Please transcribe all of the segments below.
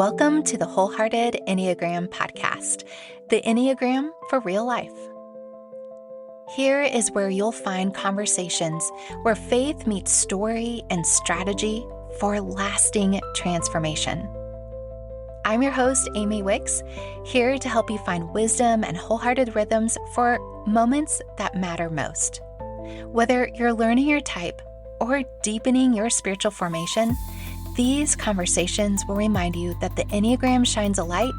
Welcome to the Wholehearted Enneagram podcast, the Enneagram for real life. Here is where you'll find conversations where faith meets story and strategy for lasting transformation. I'm your host, Amy Wicks, here to help you find wisdom and wholehearted rhythms for moments that matter most. Whether you're learning your type or deepening your spiritual formation, these conversations will remind you that the Enneagram shines a light,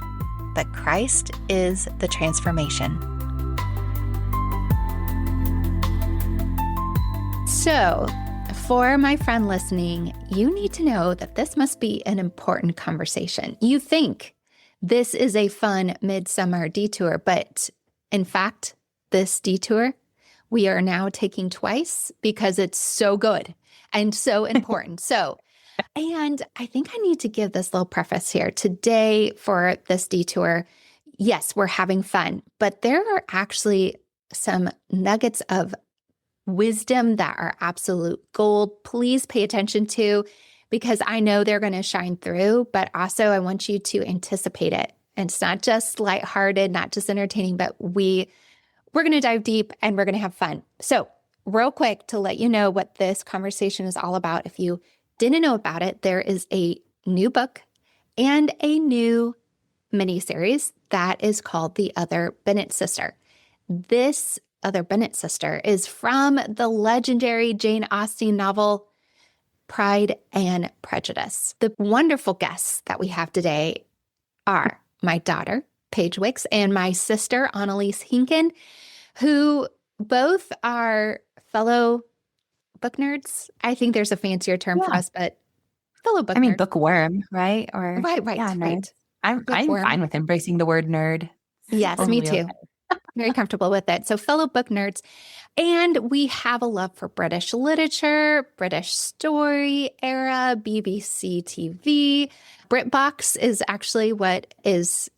but Christ is the transformation. So, for my friend listening, you need to know that this must be an important conversation. You think this is a fun midsummer detour, but in fact, this detour we are now taking twice because it's so good and so important. And I think I need to give this little preface here. Today for this detour, yes, we're having fun, but there are actually some nuggets of wisdom that are absolute gold. Please pay attention to, because I know they're going to shine through, but also I want you to anticipate it. And it's not just lighthearted, not just entertaining, but we're going to dive deep and we're going to have fun. So real quick to let you know what this conversation is all about. If you didn't know about it, there is a new book and a new miniseries that is called The Other Bennet Sister. This Other Bennet Sister is from the legendary Jane Austen novel, Pride and Prejudice. The wonderful guests that we have today are my daughter, Payge Wicks, and my sister, Annaliese Hinken, who both are fellow book nerds. I think there's a fancier term for us, but fellow book nerds. Bookworm, right? Or right. I'm fine with embracing the word nerd. Yes, me too. Okay. Very comfortable with it. So fellow book nerds. And we have a love for British literature, British story era, BBC TV. BritBox is actually what is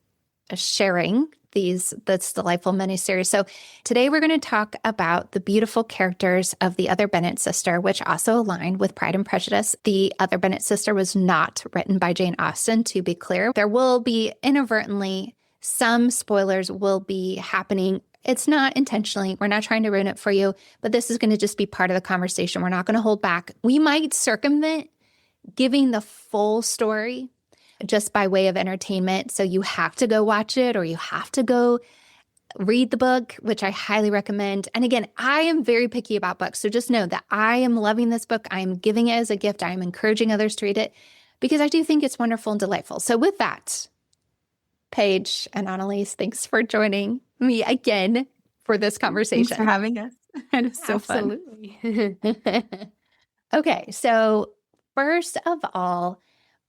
sharing this delightful miniseries. So today we're going to talk about the beautiful characters of the Other Bennet Sister, which also align with Pride and Prejudice. The Other Bennet Sister was not written by Jane Austen, to be clear. There will be inadvertently some spoilers will be happening. It's not intentionally. We're not trying to ruin it for you, but this is going to just be part of the conversation. We're not going to hold back. We might circumvent giving the full story just by way of entertainment. So you have to go watch it or you have to go read the book, which I highly recommend. And again, I am very picky about books. So just know that I am loving this book. I am giving it as a gift. I am encouraging others to read it because I do think it's wonderful and delightful. So with that, Payge and Annaliese, thanks for joining me again for this conversation. Thanks for having us. And it's so fun. Okay, so first of all,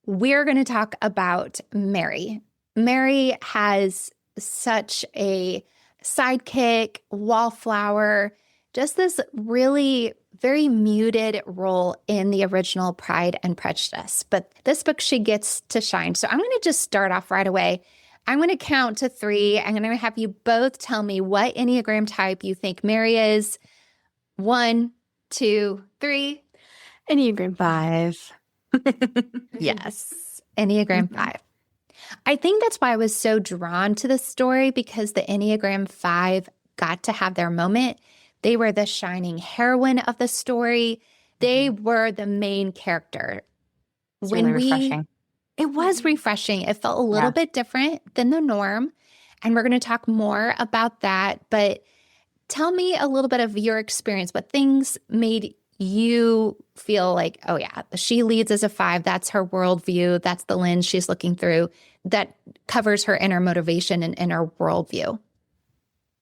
we're going to talk about Mary. Mary has such a sidekick, wallflower, just this really very muted role in the original Pride and Prejudice. But this book, she gets to shine. So I'm going to just start off right away. I'm going to count to 3. I'm going to have you both tell me what Enneagram type you think Mary is. 1, 2, 3. Enneagram 5. Yes, Enneagram 5. I think that's why I was so drawn to this story, because the Enneagram 5 got to have their moment. They were the shining heroine of the story. They were the main character. It's really refreshing. It was refreshing. It felt a little bit different than the norm. And we're going to talk more about that. But tell me a little bit of your experience. What things made you feel like, oh yeah, she leads as a 5. That's her worldview. That's the lens she's looking through that covers her inner motivation and inner worldview.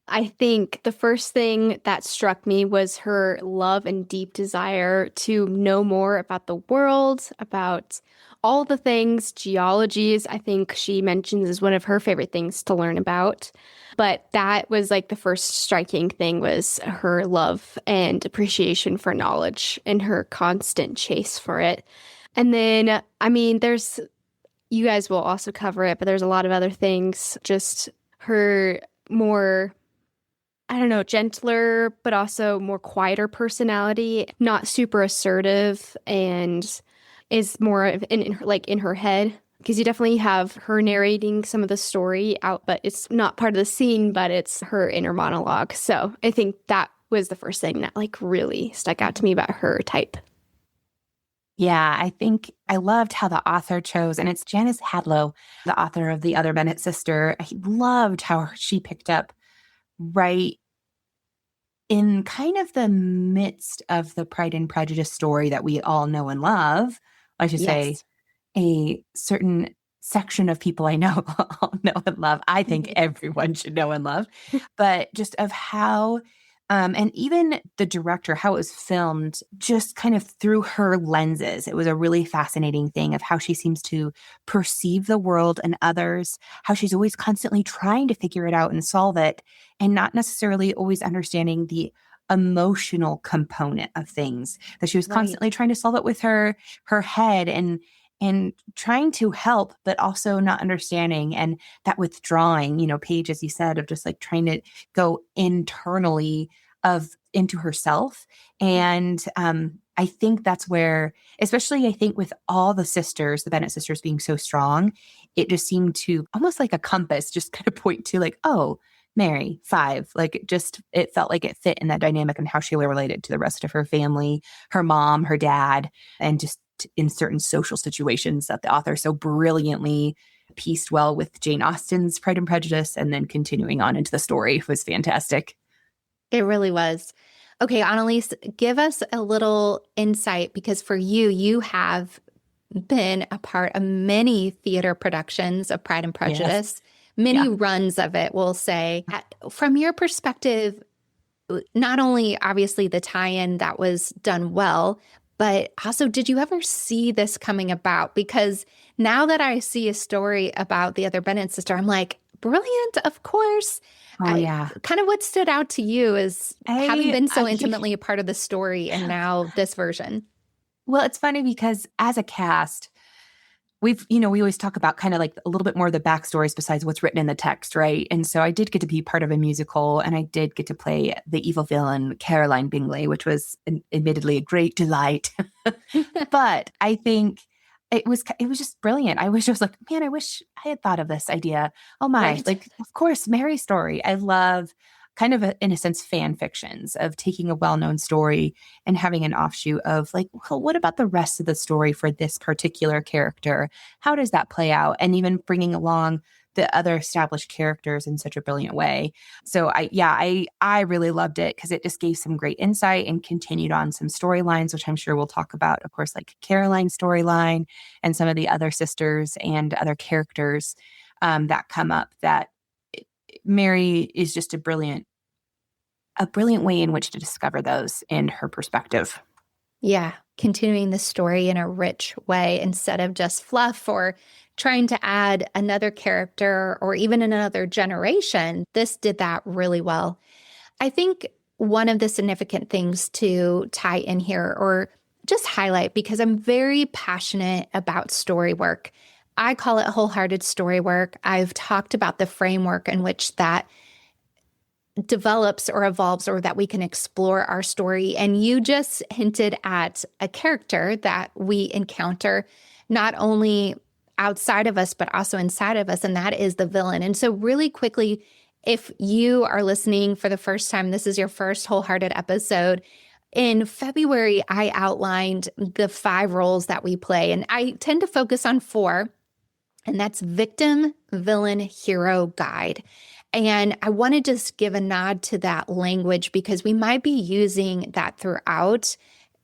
I think the first thing that struck me was her love and deep desire to know more about the world, about all the things. Geologies, I think she mentions, is one of her favorite things to learn about. But that was like the first striking thing, was her love and appreciation for knowledge and her constant chase for it. And then, I mean, you guys will also cover it, but there's a lot of other things. Just her more, I don't know, gentler, but also more quieter personality, not super assertive, and is more in her head because you definitely have her narrating some of the story out, but it's not part of the scene, but it's her inner monologue. So I think that was the first thing that like really stuck out to me about her type. Yeah, I think I loved how the author chose, and it's Janice Hadlow, the author of The Other Bennet Sister. I loved how she picked up right in kind of the midst of the Pride and Prejudice story that we all know and love. I should say a certain section of people I know all know and love. I think everyone should know and love, but just of how and even the director, how it was filmed, just kind of through her lenses. It was a really fascinating thing of how she seems to perceive the world and others, how she's always constantly trying to figure it out and solve it, and not necessarily always understanding the emotional component of things, that she was constantly trying to solve it with her head and trying to help, but also not understanding, and that withdrawing, Payge, as you said, of just like trying to go internally into herself. And I think that's where, especially I think with all the sisters, the Bennet sisters being so strong, it just seemed to almost like a compass just kind of point to like, oh, Mary, 5, like it felt like it fit in that dynamic and how she related to the rest of her family, her mom, her dad, and just in certain social situations that the author so brilliantly pieced well with Jane Austen's Pride and Prejudice, and then continuing on into the story was fantastic. It really was. Okay, Annaliese, give us a little insight, because for you have been a part of many theater productions of Pride and Prejudice, many runs of it, we'll say. From your perspective, not only obviously the tie-in that was done well, but also, did you ever see this coming about? Because now that I see a story about the Other Bennet Sister, I'm like, brilliant, of course. Kind of what stood out to you is having been so intimately a part of the story and now this version. Well, it's funny because as a cast, we always talk about kind of like a little bit more of the backstories besides what's written in the text, right? And so I did get to be part of a musical, and I did get to play the evil villain, Caroline Bingley, which was admittedly a great delight. But I think it was just brilliant. I was just like, man, I wish I had thought of this idea. Oh my, like, of course, Mary's story. I love kind of, in a sense, fan fictions of taking a well-known story and having an offshoot of like, well, what about the rest of the story for this particular character? How does that play out? And even bringing along the other established characters in such a brilliant way. So I really loved it because it just gave some great insight and continued on some storylines, which I'm sure we'll talk about, of course, like Caroline's storyline and some of the other sisters and other characters that come up, that Mary is just a brilliant way in which to discover those in her perspective. Yeah, continuing the story in a rich way instead of just fluff or trying to add another character or even another generation. This did that really well. I think one of the significant things to tie in here or just highlight, because I'm very passionate about story work. I call it wholehearted story work. I've talked about the framework in which that develops or evolves, or that we can explore our story. And you just hinted at a character that we encounter not only outside of us, but also inside of us, and that is the villain. And so really quickly, if you are listening for the first time, this is your first wholehearted episode. In February, I outlined the 5 roles that we play, and I tend to focus on 4, and that's victim, villain, hero, guide. And I want to just give a nod to that language because we might be using that throughout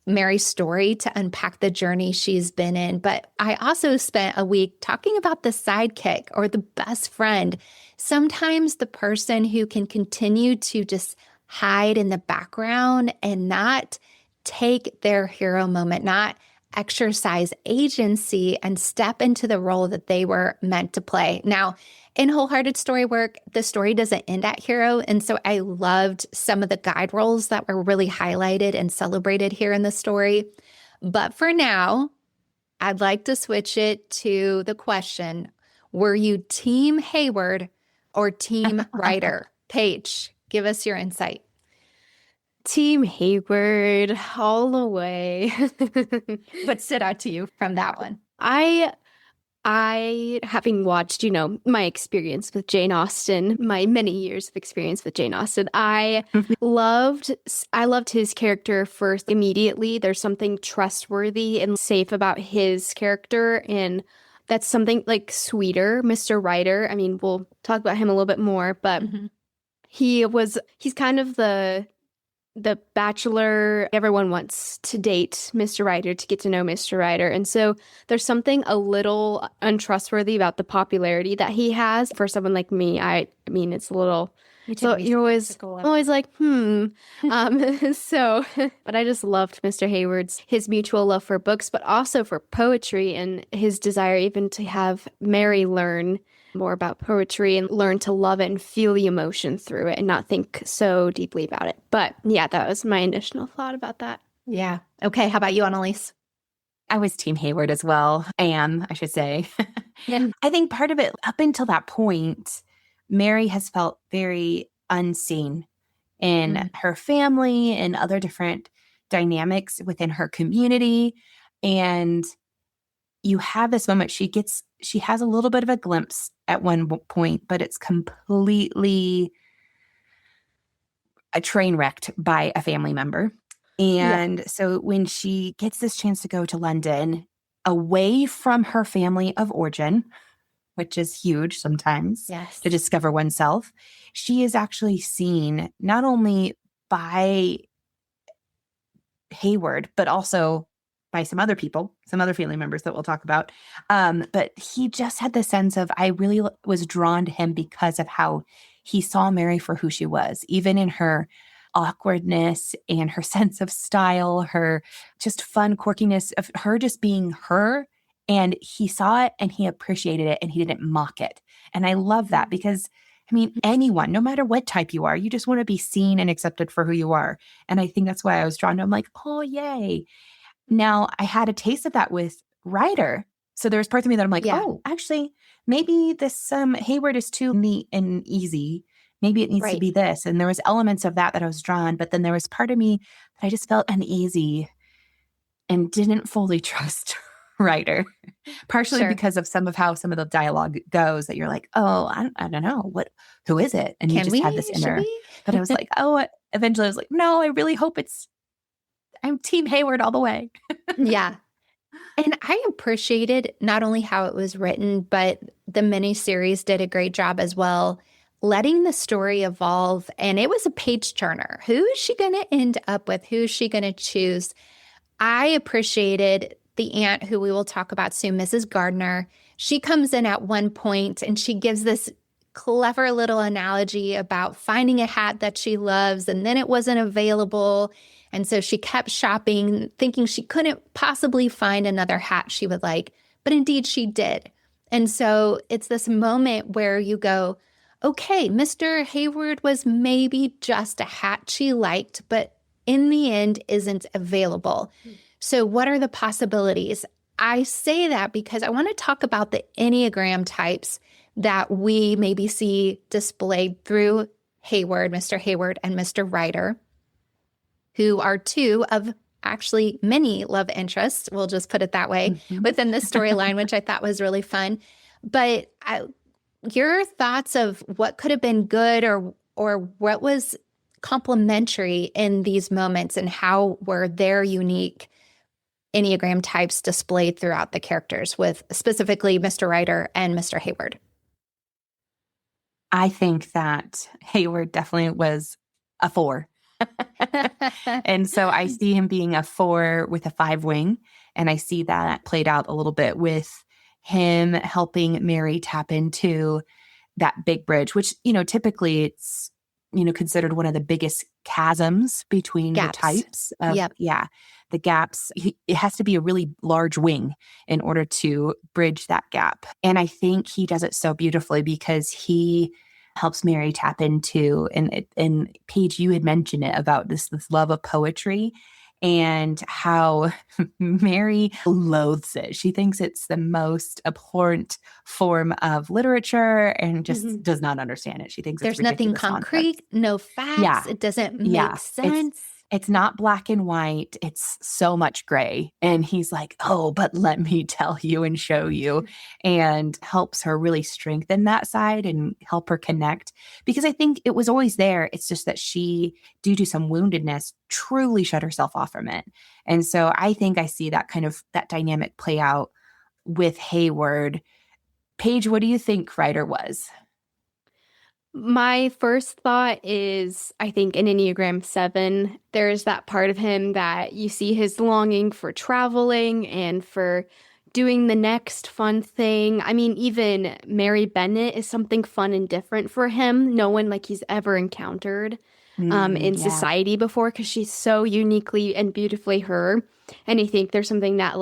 Mary's story to unpack the journey she's been in. But I also spent a week talking about the sidekick or the best friend, sometimes the person who can continue to just hide in the background and not take their hero moment, not exercise agency and step into the role that they were meant to play. Now, in wholehearted story work, the story doesn't end at hero. And so I loved some of the guide roles that were really highlighted and celebrated here in the story. But for now, I'd like to switch it to the question, were you Team Hayward or Team Ryder? Payge, give us your insight. Team Hayward all the way. What stood out to you from that one? I Having watched, my experience with Jane Austen, my many years of experience with Jane Austen, loved I loved his character first immediately. There's something trustworthy and safe about his character, and that's something like sweeter. Mr. Ryder, I mean, we'll talk about him a little bit more, but he's kind of the bachelor everyone wants to date Mr. Ryder, to get to know Mr. Ryder. And so there's something a little untrustworthy about the popularity that he has. For someone like me, I mean, it's a little, so you're always like, so, but I just loved Mr. Hayward's, his mutual love for books, but also for poetry, and his desire even to have Mary learn more about poetry and learn to love it and feel the emotion through it and not think so deeply about it. But yeah, that was my initial thought about that. Yeah. Okay. How about you, Annaliese? I was Team Hayward as well. I should say. Yeah. I think part of it, up until that point, Mary has felt very unseen in her family and other different dynamics within her community. And you have this moment, she has a little bit of a glimpse at one point, but it's completely a train wrecked by a family member. And so when she gets this chance to go to London, away from her family of origin, which is huge sometimes to discover oneself, she is actually seen not only by Hayward, but also by some other people, some other family members that we'll talk about. But he just had the sense of, I really was drawn to him because of how he saw Mary for who she was, even in her awkwardness and her sense of style, her just fun quirkiness of her just being her. And he saw it and he appreciated it and he didn't mock it. And I love that because, I mean, anyone, no matter what type you are, you just want to be seen and accepted for who you are. And I think that's why I was drawn to him, like, oh, yay. Now, I had a taste of that with Ryder. So there's parts of me that I'm like, oh, actually, maybe this Hayward is too neat and easy. Maybe it needs to be this. And there was elements of that I was drawn. But then there was part of me that I just felt uneasy and didn't fully trust Ryder. Partially because of some of the dialogue goes that you're like, oh, I don't know. Who is it? And you just had this inner. But I was like, eventually I was like, no, I really hope I'm Team Hayward all the way. Yeah. And I appreciated not only how it was written, but the miniseries did a great job as well, letting the story evolve. And it was a page turner. Who is she going to end up with? Who is she going to choose? I appreciated the aunt who we will talk about soon, Mrs. Gardner. She comes in at one point and she gives this clever little analogy about finding a hat that she loves and then it wasn't available. And so she kept shopping, thinking she couldn't possibly find another hat she would like, but indeed she did. And so it's this moment where you go, okay, Mr. Hayward was maybe just a hat she liked, but in the end isn't available. So what are the possibilities? I say that because I want to talk about the Enneagram types that we maybe see displayed through Hayward, Mr. Hayward, and Mr. Ryder, who are two of actually many love interests, we'll just put it that way, within this storyline, which I thought was really fun. But your thoughts of what could have been good or what was complementary in these moments and how were their unique Enneagram types displayed throughout the characters with specifically Mr. Ryder and Mr. Hayward? I think that Hayward definitely was a 4. And so I see him being a 4 with a 5 wing. And I see that played out a little bit with him helping Mary tap into that big bridge, which, typically it's, considered one of the biggest chasms between the types of, the gaps. It has to be a really large wing in order to bridge that gap. And I think he does it so beautifully because he helps Mary tap into, and Payge, you had mentioned it about this love of poetry and how Mary loathes it. She thinks it's the most abhorrent form of literature and just does not understand it. She thinks there's it's nothing concrete, no facts. It doesn't make sense. it's not black and white. It's so much gray. And he's like, oh, but let me tell you and show you, and helps her really strengthen that side and help her connect. Because I think it was always there. It's just that she, due to some woundedness, truly shut herself off from it. And so I think I see that kind of that dynamic play out with Hayward. Payge, what do you think Ryder was? My first thought is, I think in Enneagram 7, there's that part of him that you see his longing for traveling and for doing the next fun thing. I mean, even Mary Bennet is something fun and different for him. No one like he's ever encountered in society before, because she's so uniquely and beautifully her. And I think there's something that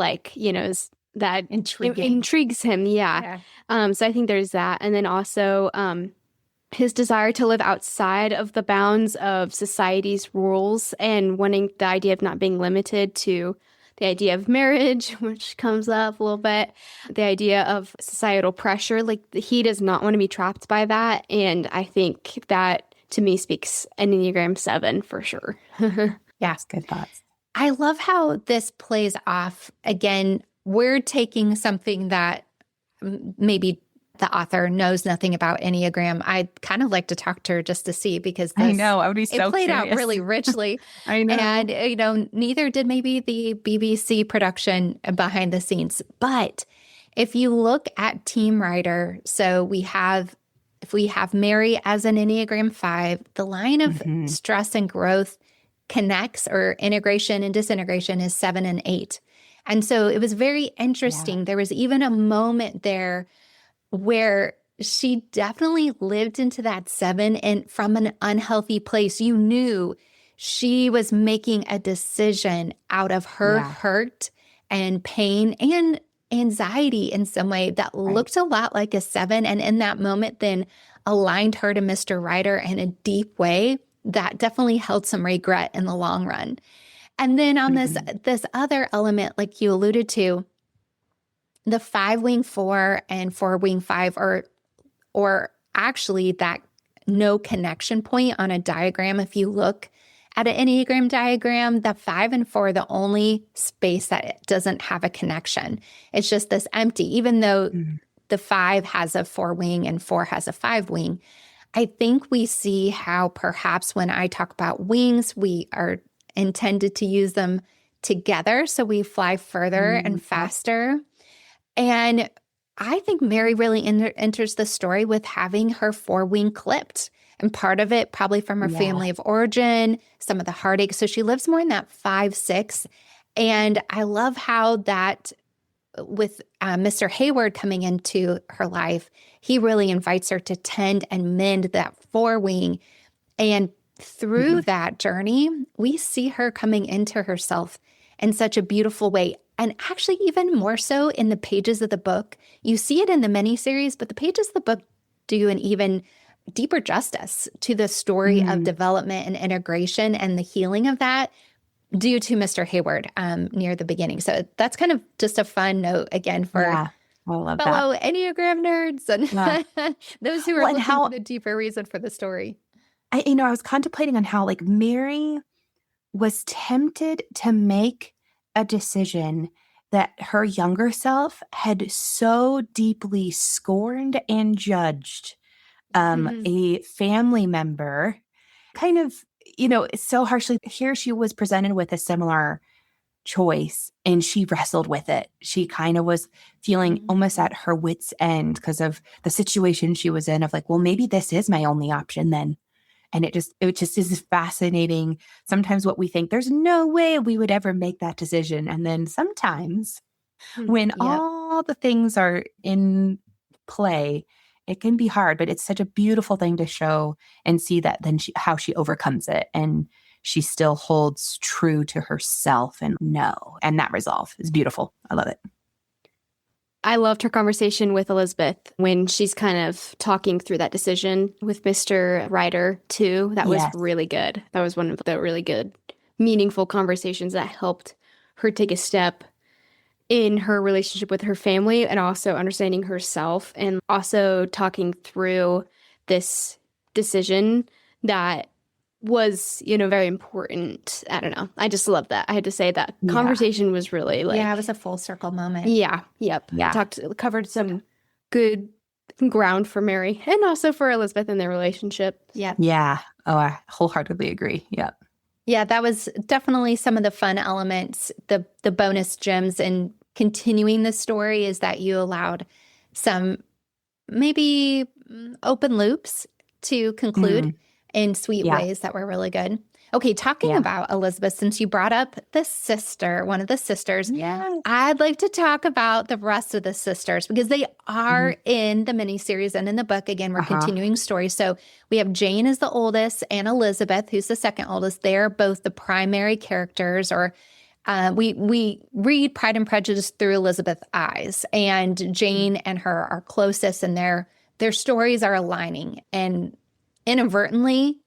that intrigues him. Yeah. So I think there's that. And then also his desire to live outside of the bounds of society's rules and wanting the idea of not being limited to the idea of marriage, which comes up a little bit, the idea of societal pressure. Like, he does not want to be trapped by that. And I think that, to me, speaks Enneagram 7 for sure. Yes, good thoughts. I love how this plays off. Again, we're taking something that maybe the author knows nothing about Enneagram. I'd kind of like to talk to her just to see, because I know, I would be so it played curious. out really richly. I know. And, neither did maybe the BBC production behind the scenes. But if you look at Team Ryder, so if we have Mary as an Enneagram 5, the line of stress and growth connects, or integration and disintegration, is 7 and 8. And so it was very interesting. Yeah. There was even a moment there where she definitely lived into that 7, and from an unhealthy place. You knew she was making a decision out of her hurt and pain and anxiety in some way that looked a lot like a 7. And in that moment, then aligned her to Mr. Ryder in a deep way that definitely held some regret in the long run. And then on this other element, like you alluded to, the 5-wing 4 and 4-wing 5 or actually that no connection point on a diagram. If you look at an Enneagram diagram, the 5 and 4 are the only space that it doesn't have a connection. It's just this empty, even though the 5 has a 4-wing and 4 has a 5-wing. I think we see how perhaps when I talk about wings, we are intended to use them together so we fly further and faster. And I think Mary really enters the story with having her 4-wing clipped. And part of it probably from her family of origin, some of the heartache. So she lives more in that 5-6. And I love how that with Mr. Hayward coming into her life, he really invites her to tend and mend that 4-wing. And through that journey, we see her coming into herself in such a beautiful way. And actually, even more so in the pages of the book. You see it in the miniseries, but the pages of the book do an even deeper justice to the story of development and integration and the healing of that due to Mr. Hayward near the beginning. So that's kind of just a fun note, again, for fellow Enneagram nerds and those who are looking for the deeper reason for the story. I was contemplating on how, like, Mary was tempted to make a decision that her younger self had so deeply scorned and judged a family member, kind of, so harshly. Here she was presented with a similar choice, and she wrestled with it. She kind of was feeling almost at her wit's end because of the situation she was in, of like, well, maybe this is my only option then. And it just is fascinating. Sometimes what we think, there's no way we would ever make that decision. And then sometimes when all the things are in play, it can be hard, but it's such a beautiful thing to show and see that then how she overcomes it. And she still holds true to herself and that resolve is beautiful. I love it. I loved her conversation with Elizabeth when she's kind of talking through that decision with Mr. Ryder too. That was really good. That was one of the really good, meaningful conversations that helped her take a step in her relationship with her family and also understanding herself, and also talking through this decision that was, very important. I don't know. I just love that. I had to say that conversation was really like, yeah, it was a full circle moment. Yeah. Yep. Yeah. Covered some good ground for Mary and also for Elizabeth and their relationship. Yeah. Yeah. Oh, I wholeheartedly agree. Yep. Yeah, that was definitely some of the fun elements. The bonus gems in continuing the story is that you allowed some maybe open loops to conclude in sweet ways that were really good. Okay, talking about Elizabeth, since you brought up the sister, one of the sisters, I'd like to talk about the rest of the sisters because they are in the miniseries and in the book. Again, we're continuing stories. So we have Jane as the oldest and Elizabeth, who's the second oldest. They're both the primary characters, or we read Pride and Prejudice through Elizabeth's eyes, and Jane and her are closest, and their stories are aligning, and inadvertently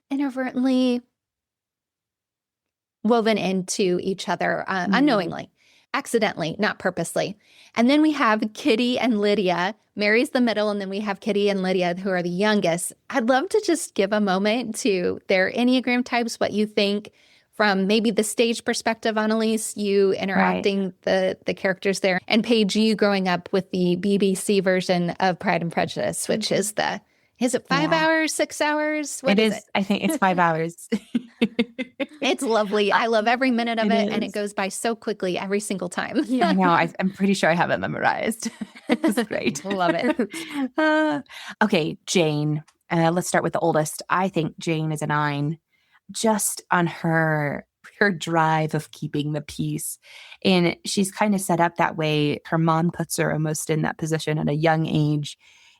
woven into each other unknowingly, accidentally, not purposely. And then we have Kitty and Lydia. Mary's the middle, and then we have Kitty and Lydia, who are the youngest. I'd love to just give a moment to their Enneagram types, what you think from maybe the stage perspective, Annaliese, you interacting the characters there, and Payge, you growing up with the BBC version of Pride and Prejudice, which is it 5 hours, 6 hours? What is it? I think it's 5 hours. It's lovely. I love every minute of it, and it goes by so quickly every single time. I know. I'm pretty sure I have it memorized. It's great. Love it. Okay, Jane. Let's start with the oldest. I think Jane is a 9, just on her drive of keeping the peace. And she's kind of set up that way. Her mom puts her almost in that position at a young age.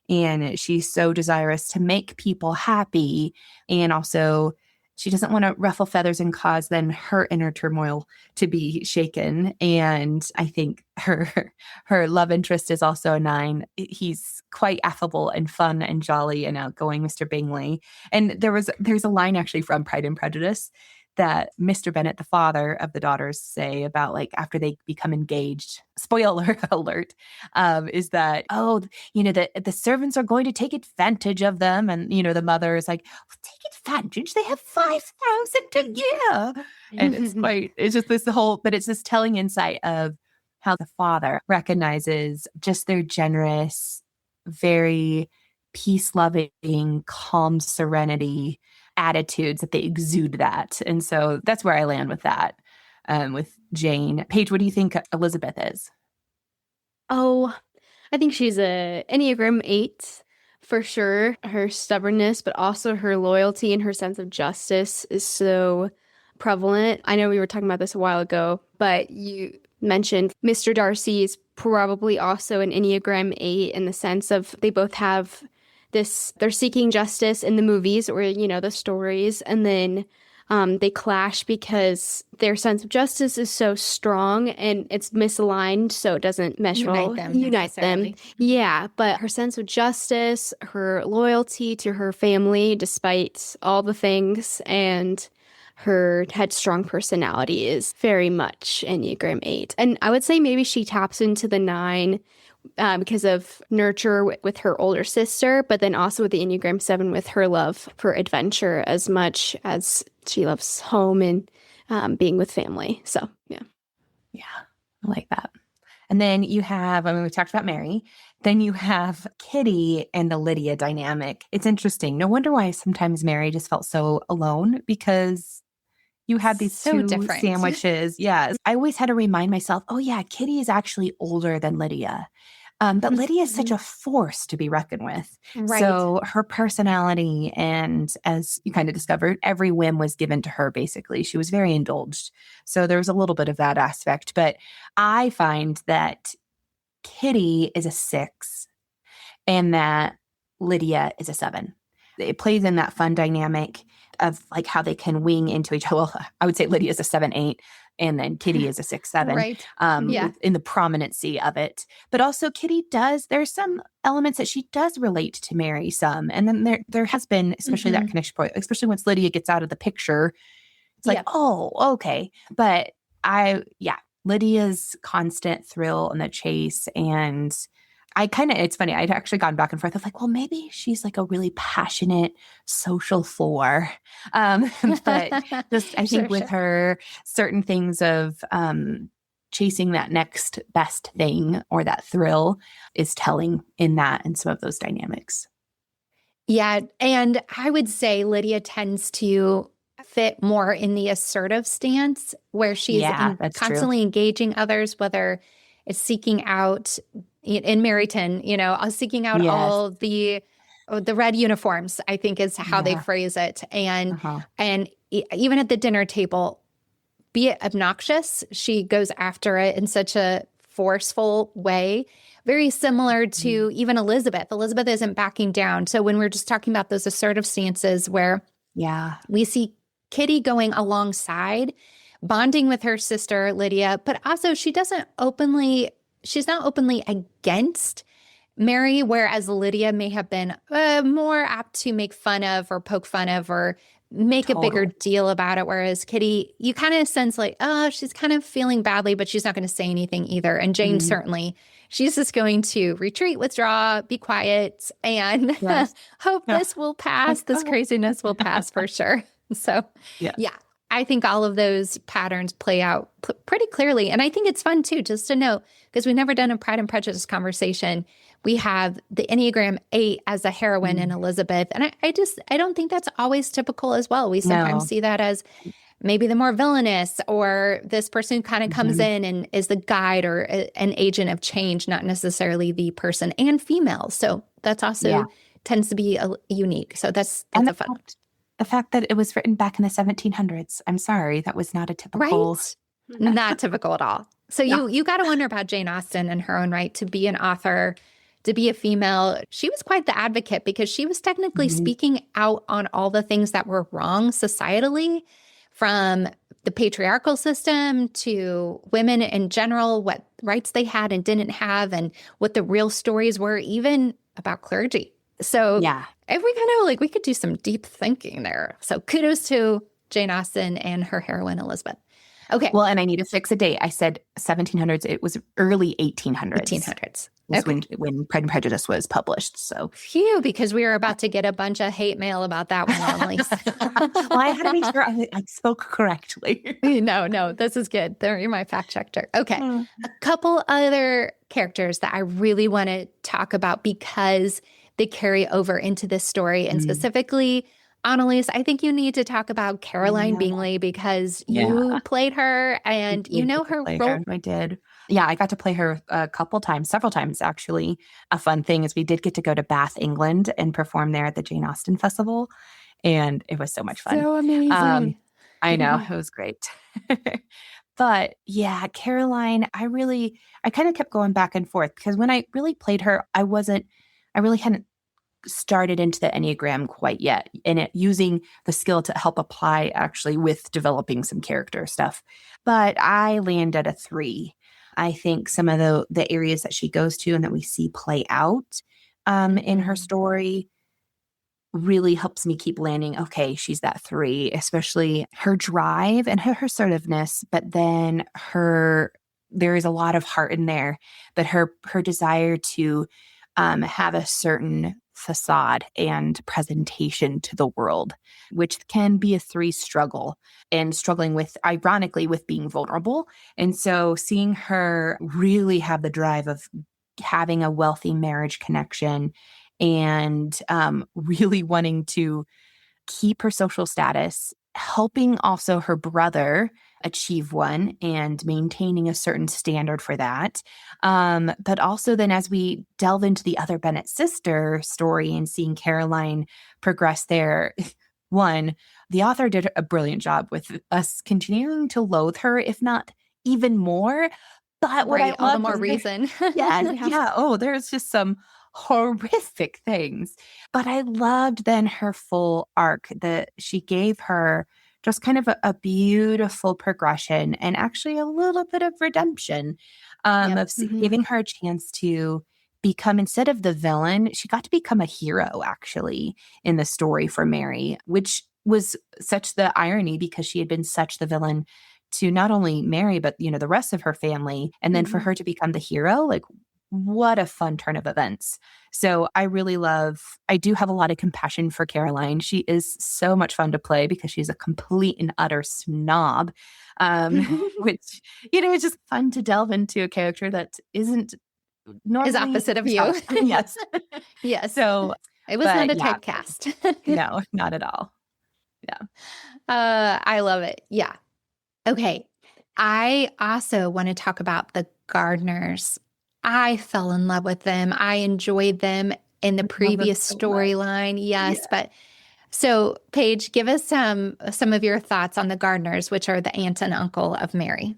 And she's so desirous to make people happy. And also, she doesn't want to ruffle feathers and cause then her inner turmoil to be shaken. And I think her love interest is also a 9. He's quite affable and fun and jolly and outgoing, Mr. Bingley. And there's a line actually from Pride and Prejudice that Mr. Bennet, the father of the daughters, say about like after they become engaged. Spoiler alert, is that, the servants are going to take advantage of them. And, the mother is like, take advantage? They have 5,000 a year. And it's just this but it's this telling insight of how the father recognizes just their generous, very peace-loving, calm serenity attitudes, that they exude that. And so that's where I land with that, with Jane. Payge, what do you think Elizabeth is? Oh, I think she's a Enneagram 8 for sure. Her stubbornness, but also her loyalty and her sense of justice is so prevalent. I know we were talking about this a while ago, but you mentioned Mr. Darcy is probably also an Enneagram 8 in the sense of they both have they're seeking justice in the movies or, the stories. And then they clash because their sense of justice is so strong and it's misaligned. So it doesn't mesh well. Unite them. Yeah. But her sense of justice, her loyalty to her family, despite all the things, and her headstrong personality is very much Enneagram 8. And I would say maybe she taps into the 9 because of nurture with her older sister, but then also with the Enneagram 7 with her love for adventure as much as she loves home and being with family. So, yeah. Yeah, I like that. And then you have, we talked about Mary. Then you have Kitty and the Lydia dynamic. It's interesting. No wonder why sometimes Mary just felt so alone, because you had these so two different sandwiches. Yes. I always had to remind myself, oh yeah, Kitty is actually older than Lydia. But Lydia is such a force to be reckoned with. Right. So her personality, and as you kind of discovered, every whim was given to her, basically. She was very indulged. So there was a little bit of that aspect. But I find that Kitty is a 6 and that Lydia is a 7. It plays in that fun dynamic of like how they can wing into each other. Well, I would say Lydia is a 7-8 and then Kitty is a 6-7, right. In the prominency of it. But also Kitty there's some elements that she does relate to Mary some. And then there has been, especially that connection point, especially once Lydia gets out of the picture, it's like, oh, okay. But Lydia's constant thrill and the chase and it's funny. I'd actually gone back and forth of like, well, maybe she's like a really passionate social four. But just, I think with her certain things of, chasing that next best thing or that thrill is telling in that and some of those dynamics. Yeah. And I would say Lydia tends to fit more in the assertive stance where she's constantly engaging others, whether it's seeking out in Maryton, seeking out all the red uniforms, I think is how they phrase it. And even at the dinner table, be it obnoxious, she goes after it in such a forceful way. Very similar to even Elizabeth. Elizabeth isn't backing down. So when we're just talking about those assertive stances where we see Kitty going alongside, bonding with her sister, Lydia, but also she's not openly against Mary, whereas Lydia may have been more apt to make fun of or poke fun of or make a bigger deal about it. Whereas Kitty, you kind of sense like, oh, she's kind of feeling badly, but she's not going to say anything either. And Jane, certainly, she's just going to retreat, withdraw, be quiet, and hope this will pass. This craziness will pass for sure. So, I think all of those patterns play out pretty clearly. And I think it's fun, too, just to know, because we've never done a Pride and Prejudice conversation. We have the Enneagram 8 as a heroine in Elizabeth. And I don't think that's always typical as well. We sometimes see that as maybe the more villainous or this person who kind of comes in and is the guide or an agent of change, not necessarily the person, and female. So that's also tends to be unique. So that's a fun. The fact that it was written back in the 1700s. I'm sorry, that was not a typical. Right? Not typical at all. So you got to wonder about Jane Austen in her own right, to be an author, to be a female. She was quite the advocate because she was technically speaking out on all the things that were wrong societally, from the patriarchal system to women in general, what rights they had and didn't have, and what the real stories were, even about clergy. So we kind of we could do some deep thinking there. So kudos to Jane Austen and her heroine, Elizabeth. Okay. Well, and I need to fix a date. I said 1700s. It was early 1800s. 1800s. When Pride and Prejudice was published. So phew, because we were about to get a bunch of hate mail about that one, Annaliese. Well, I had to make sure I spoke correctly. No, this is good. You're my fact checker. Okay. A couple other characters that I really want to talk about because they carry over into this story, and specifically Annaliese, I think you need to talk about Caroline Bingley because you played her and you know her role. I did. Yeah, I got to play her several times actually. A fun thing is we did get to go to Bath, England and perform there at the Jane Austen Festival. And it was so much fun. So amazing. I know, it was great. But yeah, Caroline, I kind of kept going back and forth because when I really played her, I really hadn't started into the Enneagram quite yet, and using the skill to help apply actually with developing some character stuff. But I landed a 3. I think some of the areas that she goes to and that we see play out in her story really helps me keep landing. Okay, she's that 3, especially her drive and her assertiveness, but then there is a lot of heart in there, but her desire to have a certain facade and presentation to the world, which can be a 3 struggle, and struggling with, ironically, with being vulnerable. And so seeing her really have the drive of having a wealthy marriage connection and really wanting to keep her social status, helping also her brother achieve one and maintaining a certain standard for that. But also then as we delve into the Other Bennet Sister story and seeing Caroline progress there, one, the author did a brilliant job with us continuing to loathe her, if not even more. But what I all the more reason. There's just some horrific things. But I loved then her full arc that she gave her, just kind of a beautiful progression and actually a little bit of redemption of giving her a chance to become, instead of the villain, she got to become a hero actually in the story for Mary, which was such the irony because she had been such the villain to not only Mary, but, the rest of her family. And then for her to become the hero, like, what a fun turn of events. So I do have a lot of compassion for Caroline. She is so much fun to play because she's a complete and utter snob, which, it's just fun to delve into a character that isn't normally is opposite of you. Yes. Yes. So it was not a typecast. No, not at all. Yeah. I love it. Yeah. Okay. I also want to talk about the Gardners. I fell in love with them. I enjoyed them in the previous storyline. Yes. Yeah. But so Paige, give us some of your thoughts on the Gardners, which are the aunt and uncle of Mary.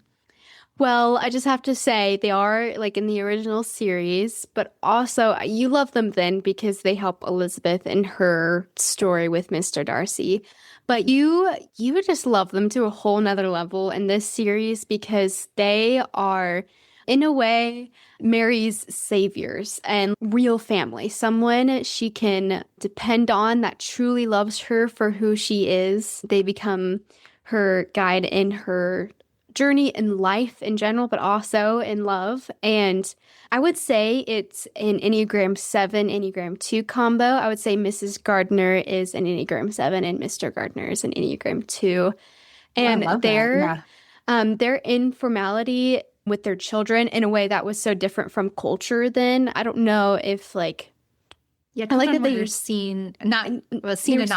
Well, I just have to say they are like in the original series, but also you love them then because they help Elizabeth in her story with Mr. Darcy. But you just love them to a whole nother level in this series because they are, in a way, Mary's saviors and real family. Someone she can depend on that truly loves her for who she is. They become her guide in her journey in life in general, but also in love. And I would say it's an Enneagram 7, Enneagram 2 combo. I would say Mrs. Gardner is an Enneagram 7 and Mr. Gardner is an Enneagram 2. And their informality with their children in a way that was so different from culture then. I don't know if like... Yeah, I like that they're seen and not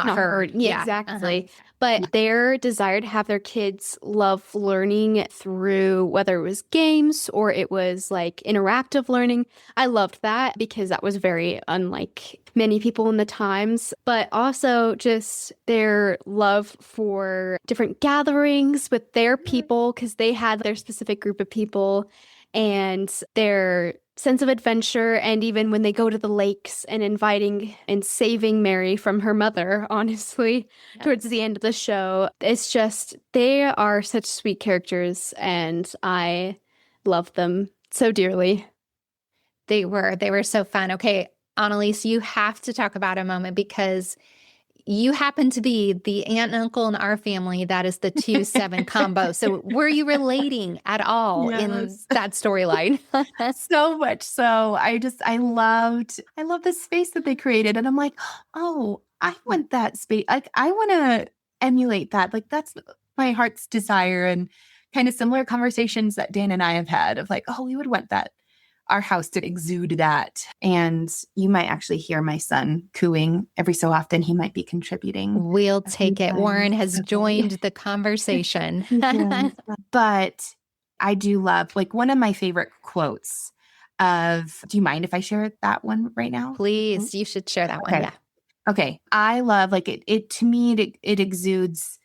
heard. Yeah, exactly. But their desire to have their kids love learning through whether it was games or it was like interactive learning. I loved that because that was very unlike many people in the times. But also just their love for different gatherings with their people because they had their specific group of people and their sense of adventure, and even when they go to the lakes and inviting and saving Mary from her mother, honestly, towards the end of the show. It's just, they are such sweet characters, and I love them so dearly. They were so fun. Okay, Annaliese, you have to talk about a moment because you happen to be the aunt and uncle in our family that is the 2-7 combo. So were you relating at all in that storyline? So much so. I loved the space that they created. And I'm like, oh, I want that space. Like, I want to emulate that. Like, that's my heart's desire. And kind of similar conversations that Dan and I have had of like, oh, we would want that. Our house to exude that. And you might actually hear my son cooing every so often. He might be contributing. We'll take it. Warren has joined the conversation. But I do love, like, one of my favorite quotes of, do you mind if I share that one right now? Please, you should share that one. Yeah. Okay. I love, like, it to me, it exudes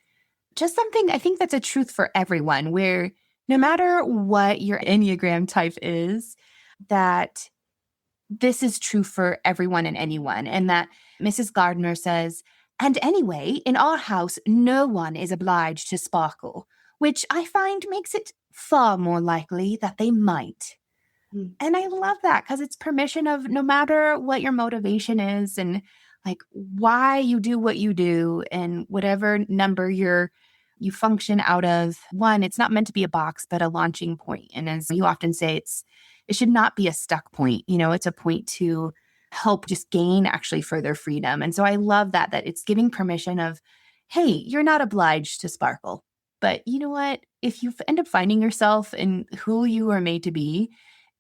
just something, I think that's a truth for everyone, where no matter what your Enneagram type is, that this is true for everyone and anyone. And that Mrs. Gardner says, and anyway, in our house, no one is obliged to sparkle, which I find makes it far more likely that they might. And I love that because it's permission of no matter what your motivation is and like why you do what you do and whatever number you function out of. One, it's not meant to be a box, but a launching point. And as you often say, it should not be a stuck point. It's a point to help just gain actually further freedom. And so I love that it's giving permission of, hey, you're not obliged to sparkle. But you know what? If you end up finding yourself in who you are made to be,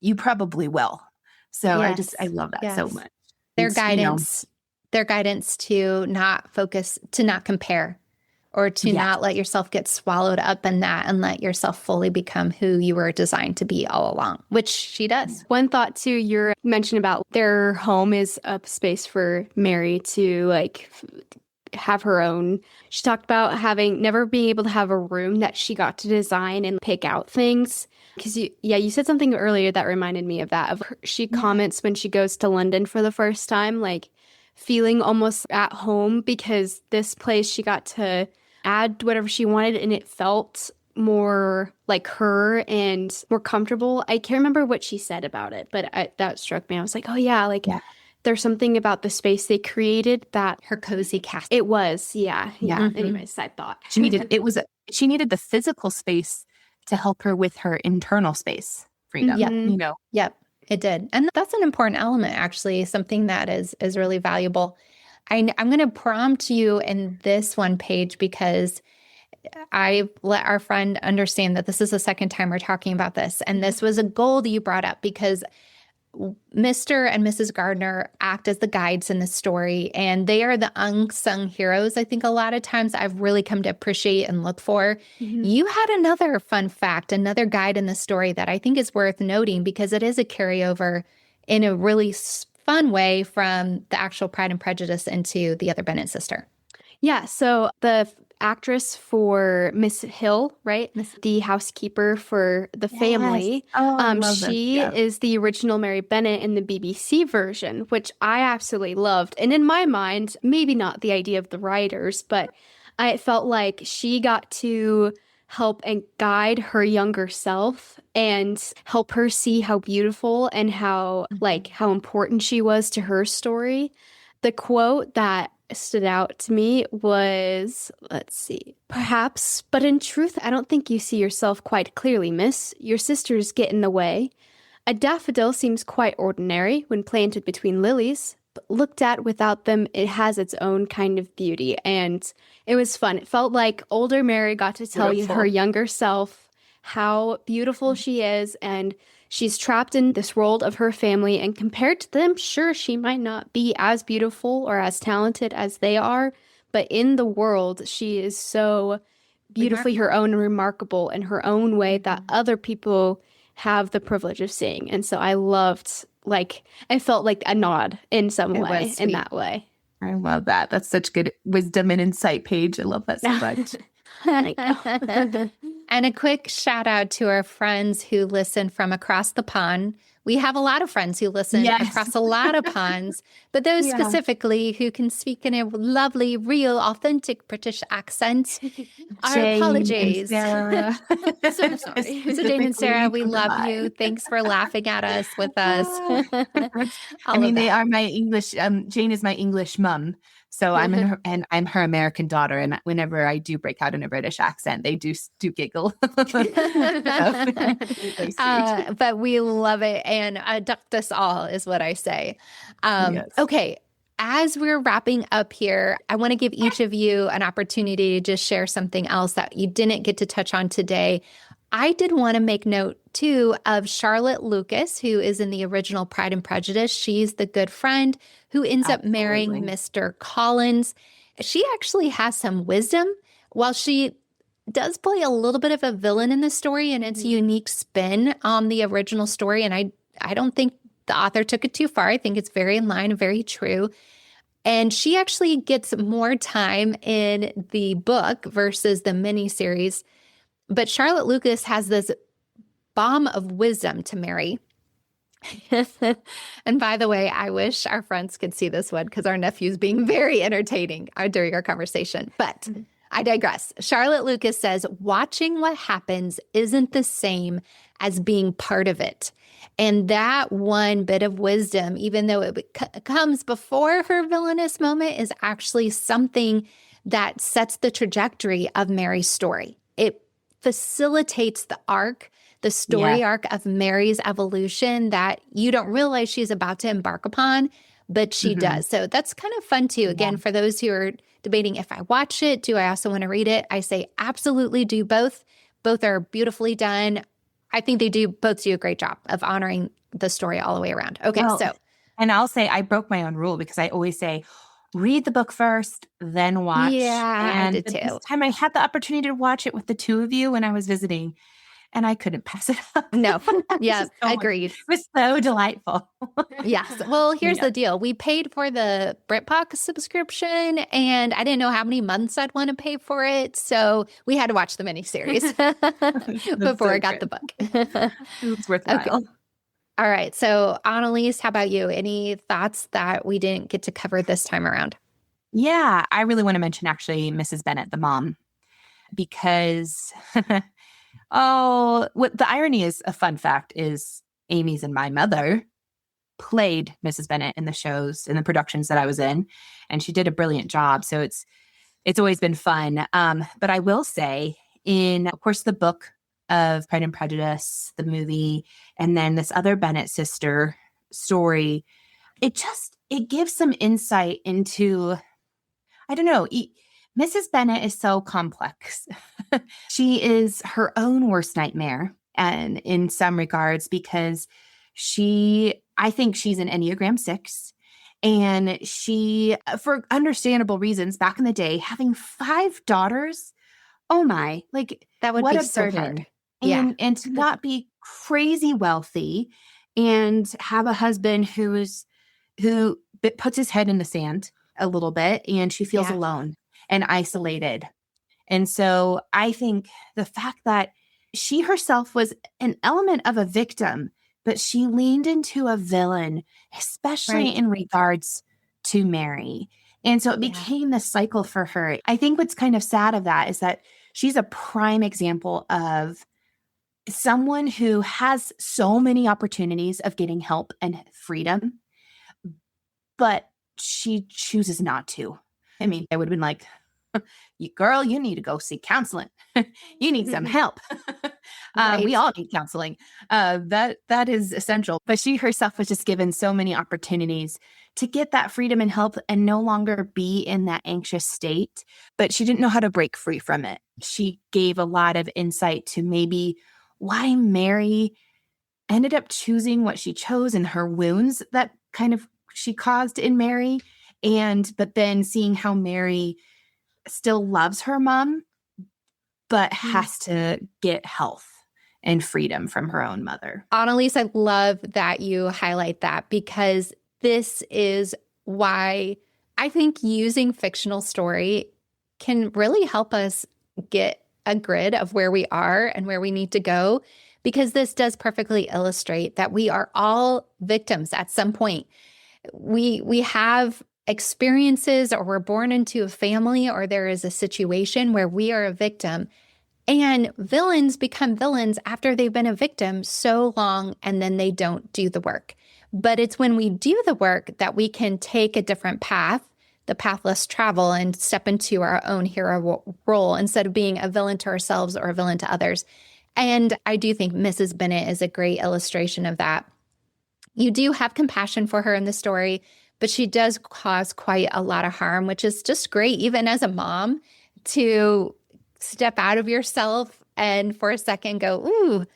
you probably will. So I love that so much. Their guidance to not focus, to not compare, or to not let yourself get swallowed up in that and let yourself fully become who you were designed to be all along, which she does. One thought too, you mentioned about their home is a space for Mary to like have her own. She talked about never being able to have a room that she got to design and pick out things. Because you said something earlier that reminded me of that. She comments when she goes to London for the first time, like feeling almost at home because this place she got to add whatever she wanted and it felt more like her and more comfortable. I can't remember what she said about it, but that struck me. I was like, oh yeah, there's something about the space they created that her cozy castle. It was, yeah. Mm-hmm. Anyways, side thought. She needed the physical space to help her with her internal space freedom. Yep. Yep. It did. And that's an important element, actually, something that is really valuable. I'm going to prompt you in this one page because I let our friend understand that this is the second time we're talking about this. And this was a goal that you brought up because Mr. and Mrs. Gardner act as the guides in the story, and they are the unsung heroes. I think a lot of times I've really come to appreciate and look for. You had another fun fact, another guide in the story that I think is worth noting because it is a carryover in a really fun way from the actual Pride and Prejudice into the Other Bennet Sister. Yeah, so the actress for Miss Hill, right? The housekeeper for the family. She is the original Mary Bennet in the BBC version, which I absolutely loved. And in my mind, maybe not the idea of the writers, but I felt like she got to help and guide her younger self and help her see how beautiful and how important she was to her story. The quote that stood out to me was, let's see, perhaps, but in truth, I don't think you see yourself quite clearly, miss. Your sisters get in the way. A daffodil seems quite ordinary when planted between lilies, but looked at without them, it has its own kind of beauty. And it was fun. It felt like older Mary got to tell her younger self how beautiful she is, and she's trapped in this world of her family, and compared to them, sure, she might not be as beautiful or as talented as they are, but in the world, she is so beautifully her own and remarkable in her own way that other people have the privilege of seeing. And so I loved, I felt like a nod in some way, in that way. I love that. That's such good wisdom and insight, Page. I love that so much. And a quick shout out to our friends who listen from across the pond. We have a lot of friends who listen across a lot of ponds, but those specifically who can speak in a lovely, real, authentic British accent. Our apologies. So sorry. So Jane and Sarah, we love you. Thanks for laughing at us with us. They are my English. Jane is my English mum. So I'm her American daughter, and whenever I do break out in a British accent, they do giggle. But we love it and abduct us all, is what I say. Okay, as we're wrapping up here, I want to give each of you an opportunity to just share something else that you didn't get to touch on today. I did want to make note, too, of Charlotte Lucas, who is in the original Pride and Prejudice. She's the good friend who ends up marrying Mr. Collins. She actually has some wisdom. While she does play a little bit of a villain in the story, and it's a unique spin on the original story, and I don't think the author took it too far. I think it's very in line and very true. And she actually gets more time in the book versus the miniseries. But Charlotte Lucas has this bomb of wisdom to Mary. And by the way, I wish our friends could see this one because our nephew's being very entertaining during our conversation. But I digress. Charlotte Lucas says, watching what happens isn't the same as being part of it. And that one bit of wisdom, even though it comes before her villainous moment, is actually something that sets the trajectory of Mary's story. It facilitates the story arc of Mary's evolution that you don't realize she's about to embark upon, but she does. So that's kind of fun too. Again, for those who are debating if I watch it, do I also want to read it? I say absolutely do both. Both are beautifully done. I think they both do a great job of honoring the story all the way around. Okay, and I'll say I broke my own rule because I always say, read the book first, then watch. Yeah, and I did too. This time I had the opportunity to watch it with the two of you when I was visiting, and I couldn't pass it up. No. Yeah, agreed. It was so delightful. Yes. Well, here's the deal. We paid for the BritBox subscription, and I didn't know how many months I'd want to pay for it. So we had to watch the miniseries before I got the book. It's worthwhile. Okay. All right. So, Annaliese, how about you? Any thoughts that we didn't get to cover this time around? Yeah, I really want to mention actually Mrs. Bennet, the mom, because what the irony is, a fun fact is Amy's and my mother played Mrs. Bennet in the shows, in the productions that I was in, and she did a brilliant job. So it's always been fun. But I will say, of course, the book of Pride and Prejudice, the movie, and then this Other Bennet Sister story, it gives some insight into, I don't know, Mrs. Bennet is so complex. She is her own worst nightmare, and in some regards, because I think she's an Enneagram 6. And she, for understandable reasons, back in the day, having 5 daughters, oh my, like That would what be a so burden. hard. And to not be crazy wealthy and have a husband who puts his head in the sand a little bit, and she feels alone and isolated. And so I think the fact that she herself was an element of a victim, but she leaned into a villain, especially in regards to Mary. And so it became this cycle for her. I think what's kind of sad of that is that she's a prime example of someone who has so many opportunities of getting help and freedom, but she chooses not to. I mean, I would have been like, girl, you need to go seek counseling. You need some help. We all need counseling. That is essential. But she herself was just given so many opportunities to get that freedom and help and no longer be in that anxious state. But she didn't know how to break free from it. She gave a lot of insight to maybe why Mary ended up choosing what she chose and her wounds that kind of she caused in Mary. But then seeing how Mary still loves her mom, but has to get health and freedom from her own mother. Annaliese, I love that you highlight that, because this is why I think using fictional story can really help us get a grid of where we are and where we need to go, because this does perfectly illustrate that we are all victims at some point. We have experiences, or we're born into a family, or there is a situation where we are a victim, and villains become villains after they've been a victim so long, and then they don't do the work. But it's when we do the work that we can take a different path, the path less travel, and step into our own hero role instead of being a villain to ourselves or a villain to others. And I do think Mrs. Bennet is a great illustration of that. You do have compassion for her in the story, but she does cause quite a lot of harm, which is just great, even as a mom, to step out of yourself and for a second go, ooh,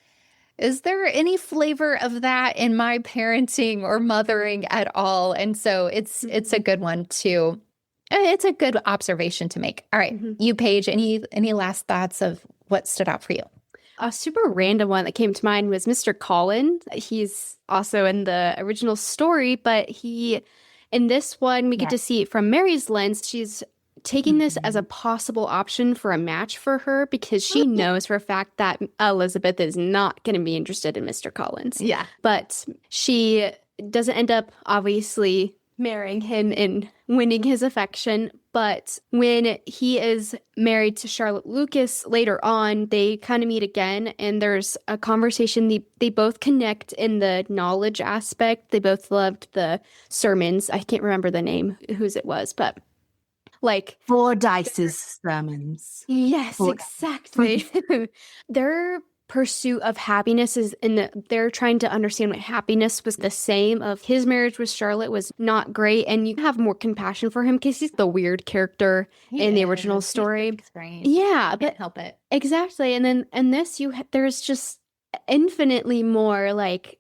is there any flavor of that in my parenting or mothering at all? And so it's a good one too. It's a good observation to make. All right, you, Paige, any last thoughts of what stood out for you? A super random one that came to mind was Mr. Collins. He's also in the original story, but in this one, we get to see it from Mary's lens. She's taking this as a possible option for a match for her, because she knows for a fact that Elizabeth is not going to be interested in Mr. Collins. Yeah. But she doesn't end up obviously marrying him and winning his affection. But when he is married to Charlotte Lucas later on, they kind of meet again, and there's a conversation. They both connect in the knowledge aspect. They both loved the sermons. I can't remember the name, whose it was, but like Fordyce's sermons. Yes, exactly. Their pursuit of happiness is they're trying to understand what happiness was the same of his marriage with Charlotte was not great, and you have more compassion for him because he's the weird character in the original story. Yeah, Can't help it. Exactly. And then in this there's just infinitely more like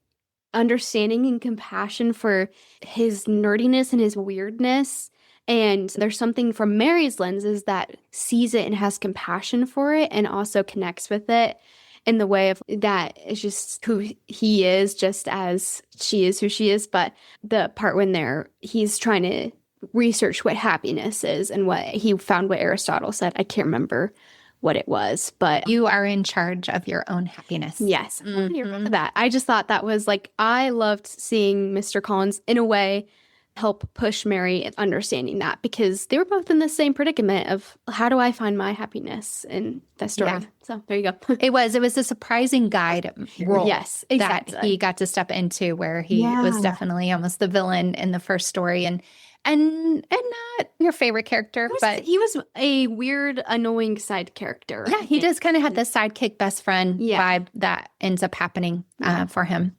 understanding and compassion for his nerdiness and his weirdness. And there's something from Mary's lenses that sees it and has compassion for it and also connects with it in the way of that is just who he is, just as she is who she is. But the part when he's trying to research what happiness is and what he found what Aristotle said. I can't remember what it was, but you are in charge of your own happiness. Yes. That. I just thought that was like, I loved seeing Mr. Collins in a way help push Mary in understanding that, because they were both in the same predicament of how do I find my happiness in that story. Yeah. So there you go. It was a surprising guide role. Yes, exactly. That he got to step into, where he was definitely almost the villain in the first story. And and not your favorite character, but he was a weird, annoying side character. yeah, he does kind of have the sidekick best friend vibe that ends up happening for him.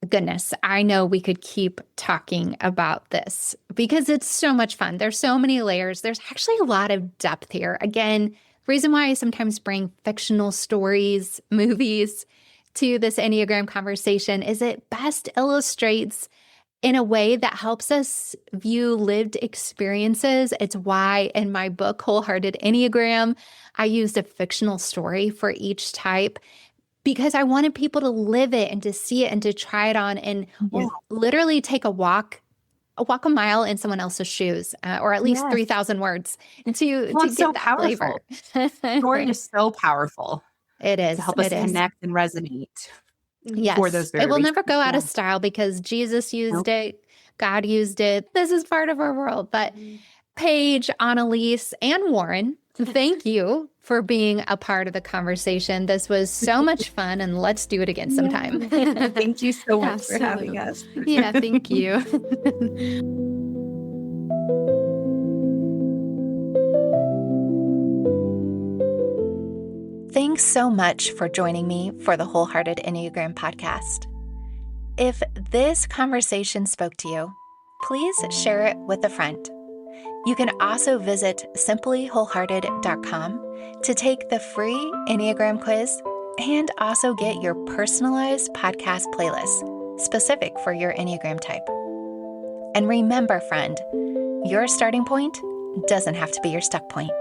Goodness, I know we could keep talking about this because it's so much fun. There's so many layers. There's actually a lot of depth here. Again, the reason why I sometimes bring fictional stories, movies to this Enneagram conversation is it best illustrates in a way that helps us view lived experiences. It's why in my book, Wholehearted Enneagram, I used a fictional story for each type because I wanted people to live it and to see it and to try it on and literally take a walk a mile in someone else's shoes, or at least 3,000 words to get so that powerful. flavor. Story is so powerful. It is. To help us connect and resonate. Yes. For those very it will reasons. never go out of style because Jesus used it. God used it. This is part of our world. But Payge, Annaliese, and Warren, thank you for being a part of the conversation. This was so much fun, and let's do it again sometime. Thank you so much for having us. Yeah, thank you. Thanks so much for joining me for the Wholehearted Enneagram podcast. If this conversation spoke to you, please share it with a friend. You can also visit simplywholehearted.com to take the free Enneagram quiz and also get your personalized podcast playlist specific for your Enneagram type. And remember, friend, your starting point doesn't have to be your stuck point.